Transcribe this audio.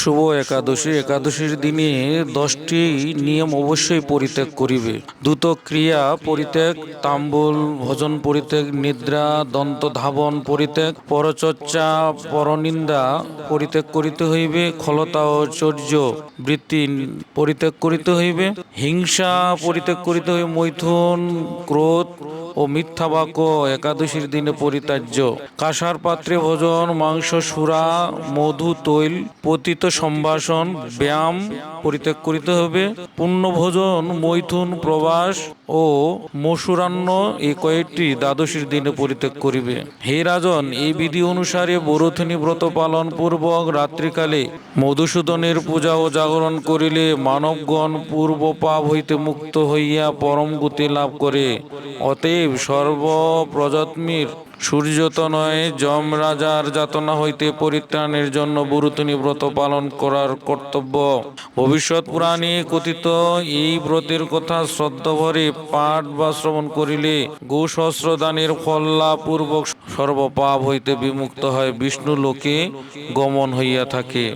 শুভ একাদশী। একাদশীর দিনে 10টি নিয়ম অবশ্যই পরিত্যাগ করিবে। দ্রুত ক্রিয়া পরিত্যাগ, তাম্বুল ভোজন পরিত্যাগ, নিদ্রা দন্ত ধাবন পরিত্যাগ, পরচর্চা পরনিন্দা পরিত্যাগ করিতে হইবে, খলতা ও চর্য বৃত্তি পরিত্যাগ করিতে হইবে, হিংসা পরিত্যাগ করিতে হইবে, মৈথুন ক্রোধ ও মিথ্যা বাক্য একাদশীর দিনে পরিত্যাজ্য। কাঁসার পাত্রে ভোজন, মাংস, সুরা, মধু, তৈল, পতিত সম্ভাষণ, ব্যায়াম পরিত্যাগ করিতে হবে। পুণ্য ভোজন, মৈথুন, প্রবাস ও মসুরান্ন এই কয়েকটি দ্বাদশীর দিনে পরিত্যাগ করিবে। হে রাজন, এই বিধি অনুসারে বরথনী ব্রত পালন পূর্বক রাত্রিকালে মধুসূদনের পূজা ও জাগরণ করিলে মানবগণ পূর্ব পাপ হইতে মুক্ত হইয়া পরম গতি লাভ করে। অতএব সর্বপ্রজন্মের সূর্যতনয় যম রাজার যাতনা হইতে পরিত্রাণের জন্য বরুথনী ব্রত পালন করার কর্তব্য। ভবিষ্যৎ পুরাণে কথিত এই ব্রতের কথা শ্রদ্ধাভরে পাঠ বা শ্রবণ করিলে গোসহস্র দানের ফল লাভ পূর্বক সর্বপাপ হইতে বিমুক্ত হয় বিষ্ণু লোকে গমন হইয়া থাকে।